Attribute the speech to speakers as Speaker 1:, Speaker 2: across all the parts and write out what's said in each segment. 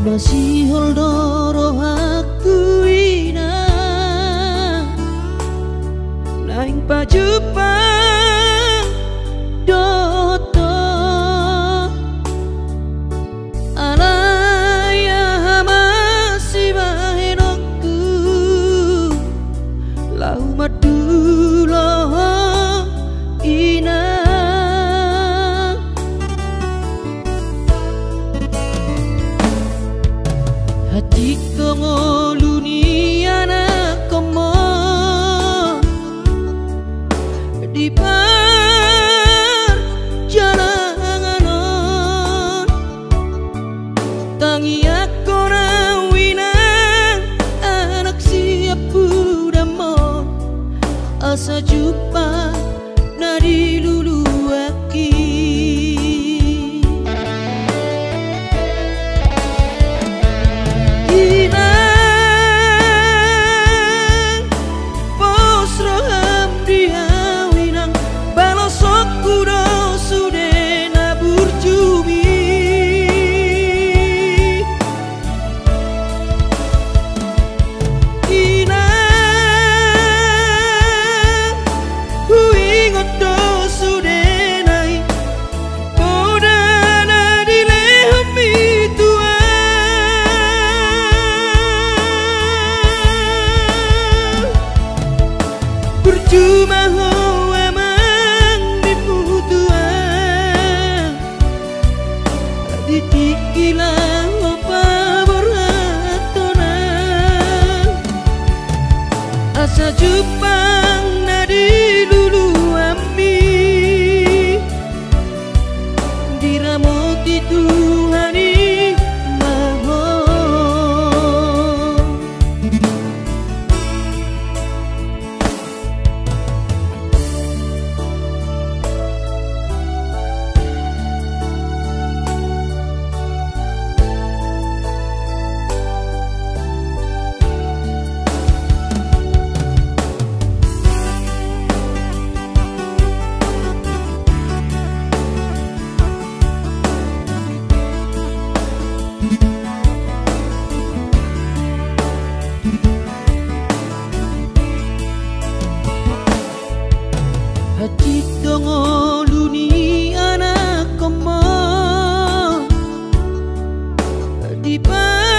Speaker 1: masih holdoro aku ina naing pajupang doto alaya masih bahenokku lau madulo ina hati kongoluni anak komo di perjalanan tangi aku rawinang anak siap budamon asa jumpa nadi lulu aki cuma ho emang diputuan ditikilang opa boratonan asa jupang nadi lulu ami diramoti Tuhani hati dongoluni anak komo di perjalanan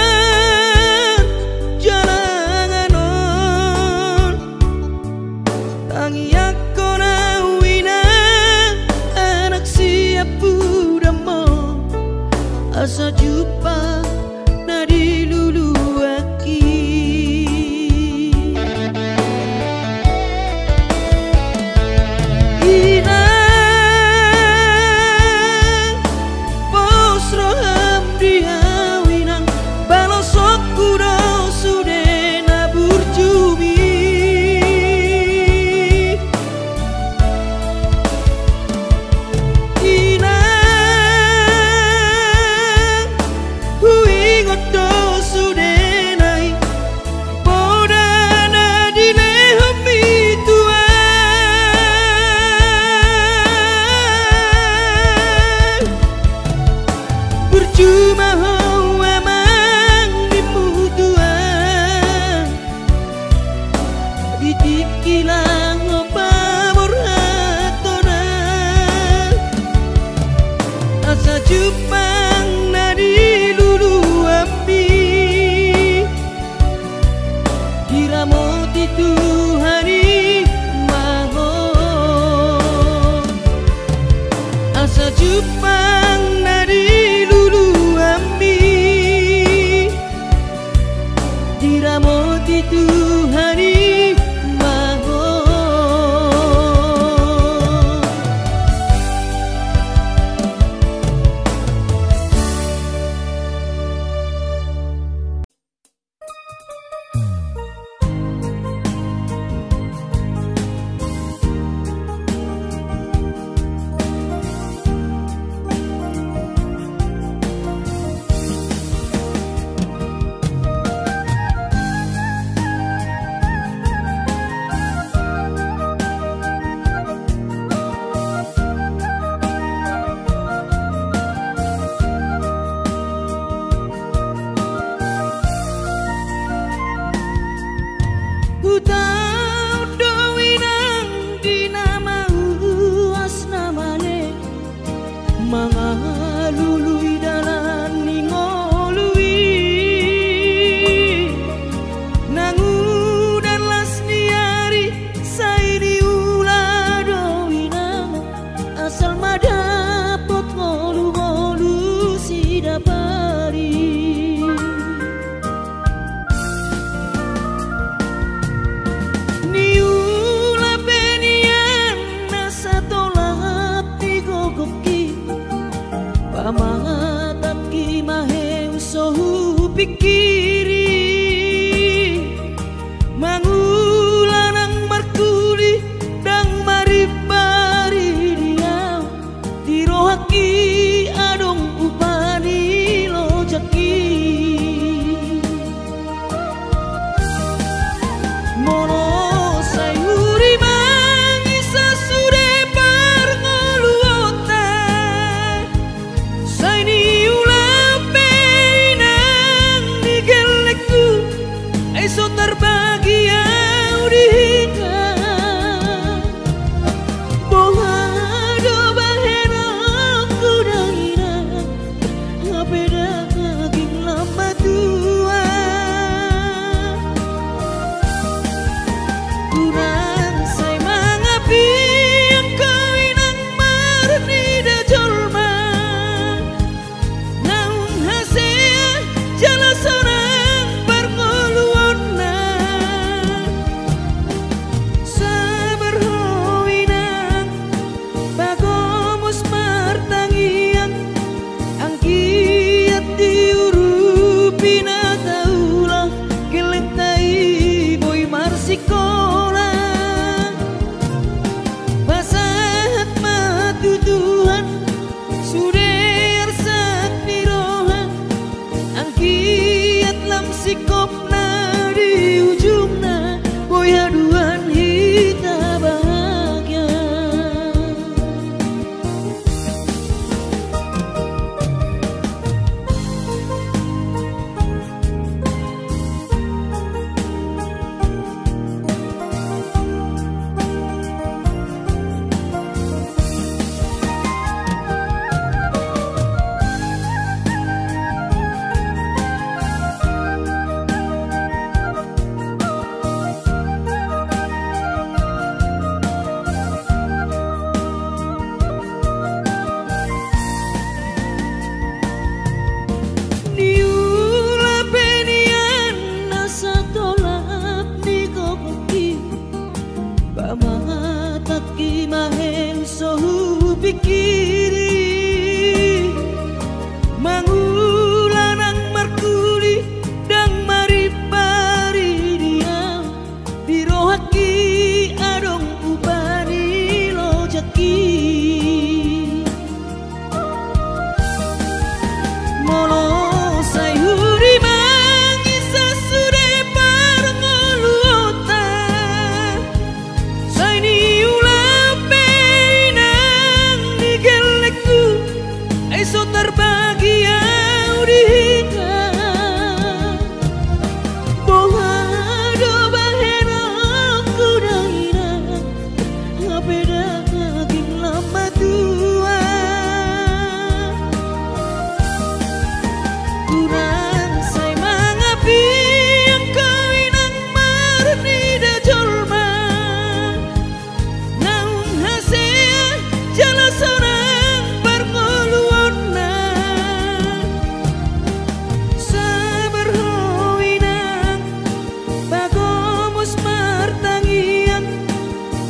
Speaker 1: tangi aku rawinang anak siap budamon asa jumpa nadi lulu aki cuma ho emang diputuan ditikilang opa boratonan asa jupang nadi lulu ami diramoti Tuhani mahon asa jupang nadi diramoti Tuhani mahon Pamataki maheng sohu pikiri mangulanang markuli dang maribari dia dirohaki adong upani lojaki mono sayuri mangisa sude parngoluota saini ulape nang digelekku eso terbagi audika bohado bahena kudaina ngapeda kaging lama tua kurang say mangapi ang kawinang marni da jolma naung hasea jala sorang parngoluon na sabar hoinang bagomos martangiang ang kiat diurupi na taulah kelentai boy marsikola basahat matutuhan suder sak nirohan ang kiat lam sikop na di ujungna boy haduan hita bahagia niula penian nasa tolap ni kokoki pamataki maheng sohu pikiri mangulanang markuli dang maripari dia dirohaki adong upani lojaki mono sayuri mangisa sude parngoluota saini ulape nang digelekku eso terbagi audika bohado bahena kudaina ngapeda kaging lama tua kurang say mangapi ang kawinang marni da jolma naung hasea jala sorang parngoluon na sabar hoinang bagomos martangiang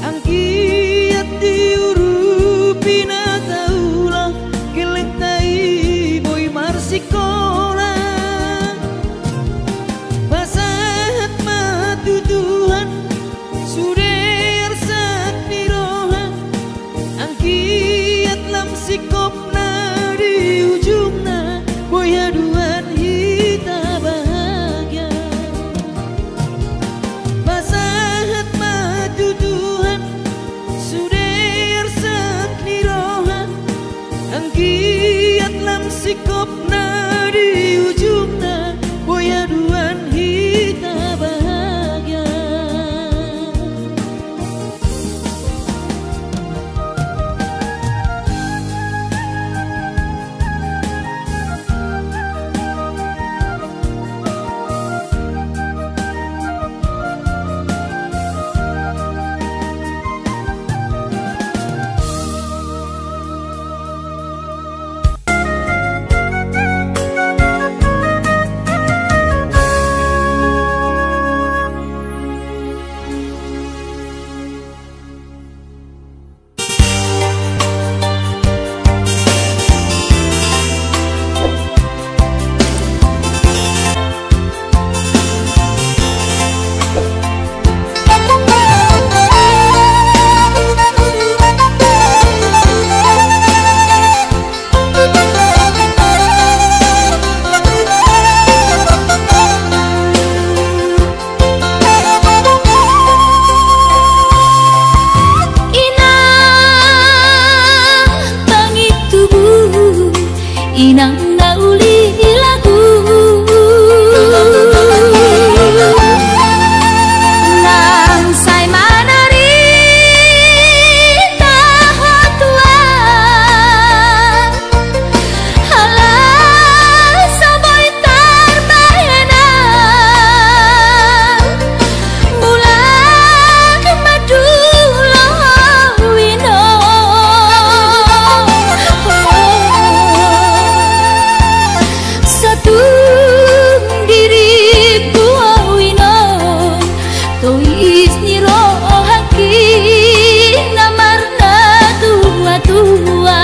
Speaker 1: ang kiat diurupi na taulah kelentai boy marsikola basahat matutuhan suder sak nirohan ang kiat lam sikop na di ujungna boy haduan hita bahagia basahat matutuhan suder sak nirohan ang kiat lam sikop na di ujungna boy haduan hita bahagia
Speaker 2: inang ngauli lagu nang say manari tahotuan halah saboy tarbayana bulan madulo wino satu diriku wino tuis niro haki namarna tua-tua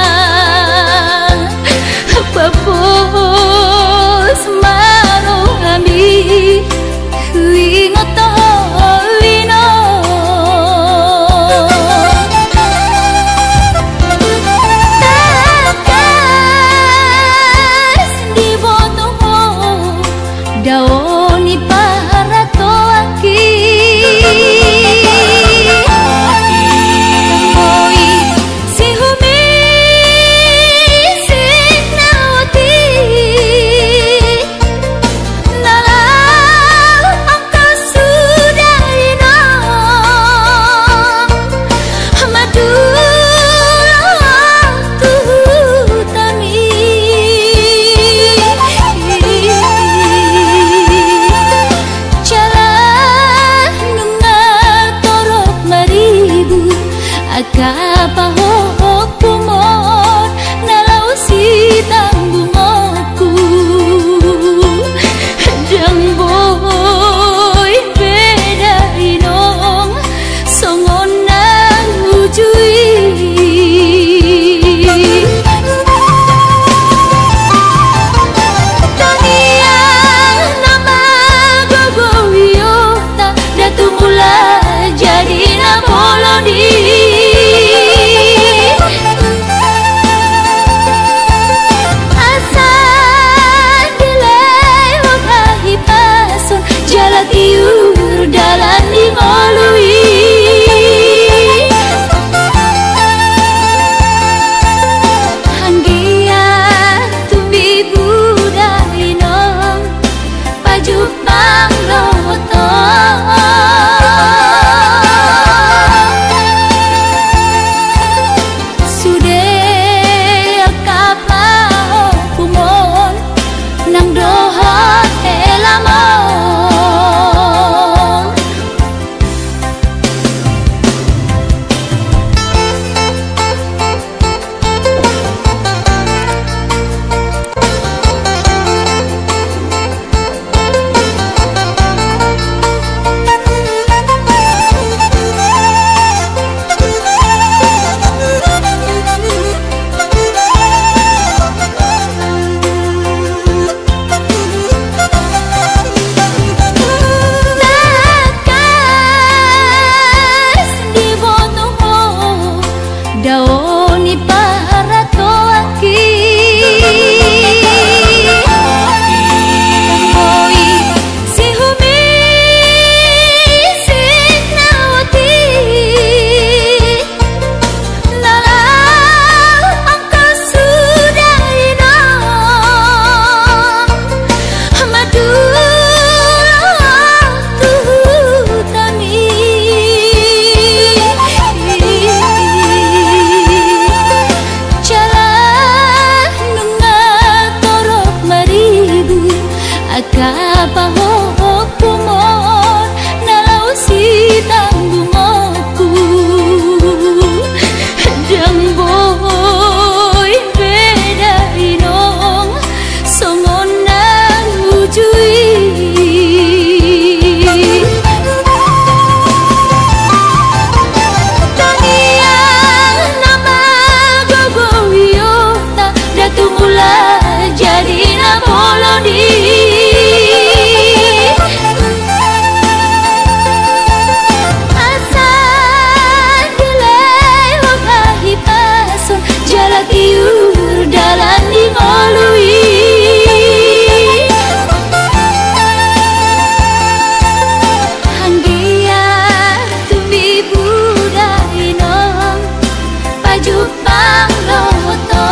Speaker 2: papos maro ami wingoto wino takas di botoho daoni para toaki Oi si humi sinawati nalang angka sudah inang madulah tuhutami jalan nunga torok maribu akapahok kumon nalau si tanggungoku jang boy beda inong songon nang ujui Tania nama gogo wiyota datu mula jadi na bolodi asa dilai wakahi pason jalan tiur dalan di ngolui hanggia tumbi budayinong pajupang roto sude kapao kumon nang dohot elamon takas di botoho daoni para toaki Oi si humi sinawati nalang angka sudah inang madulah tuhutami jalan nunga torok maribu akapahok kumon nalau si tanggungoku jang boy beda inong songon nang ujui Tania nama gogo wiyota datu mula jadi na bolodi asa dilai wakahi pason jalan tiur dalan di ngolui hanggia tumbi budayinong pajupang roto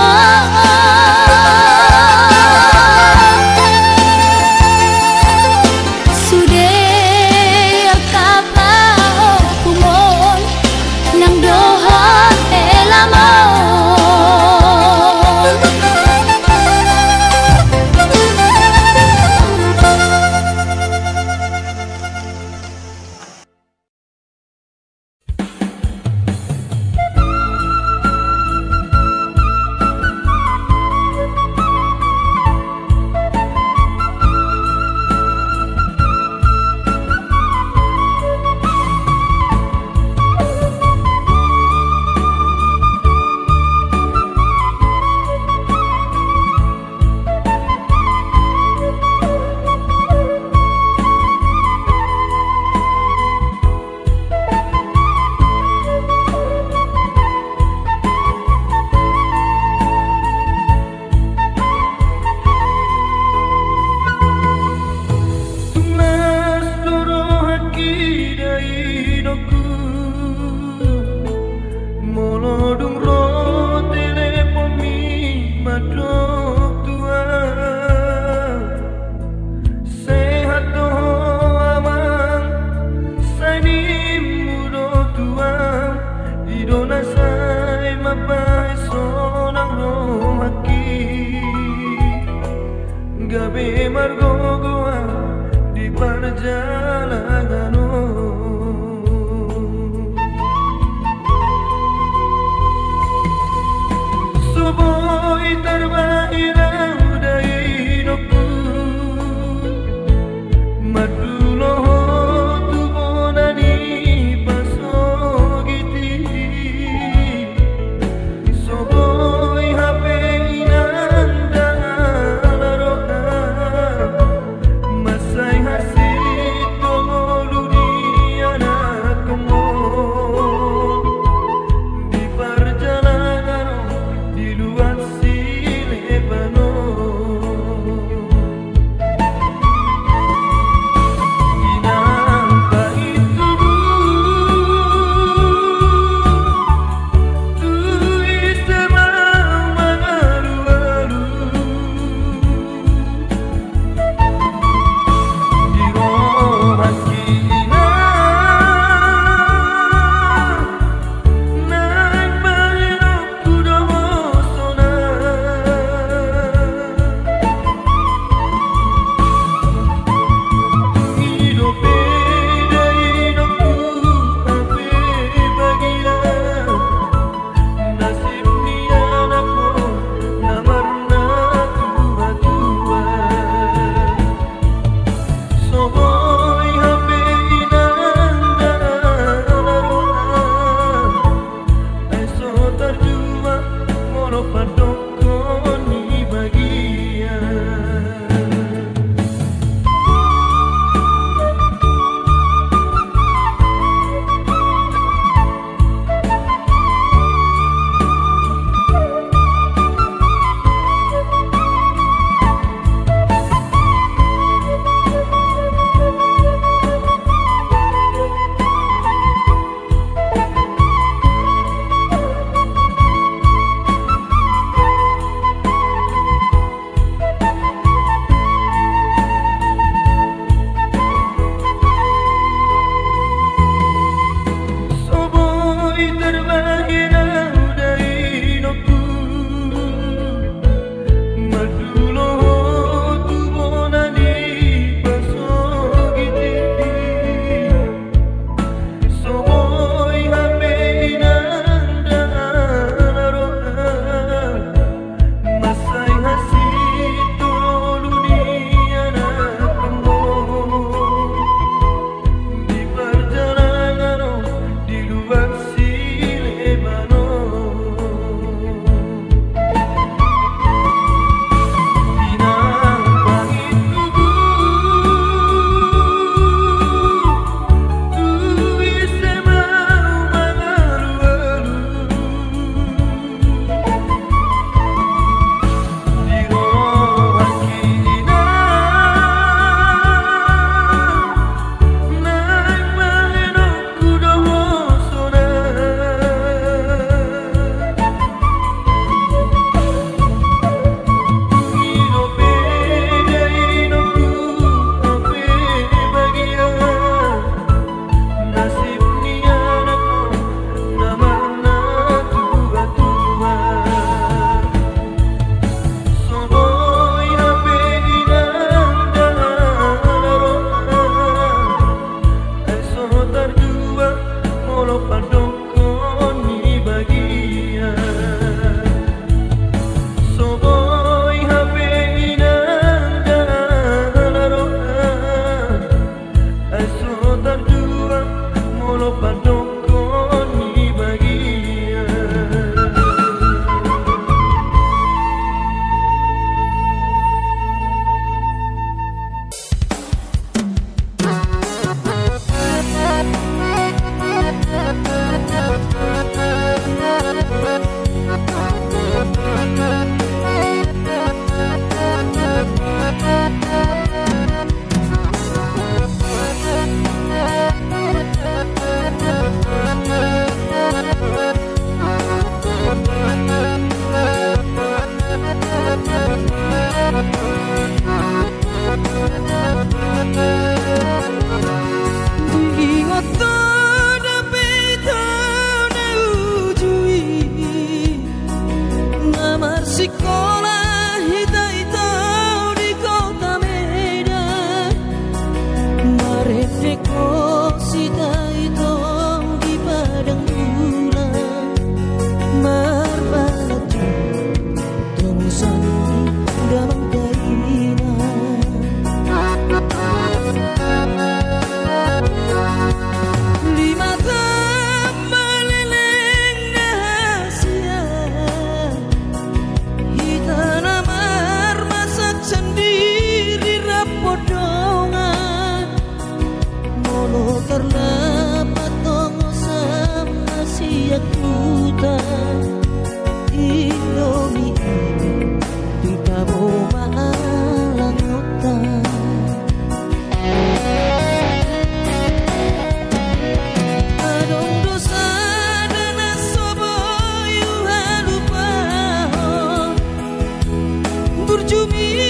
Speaker 1: cumi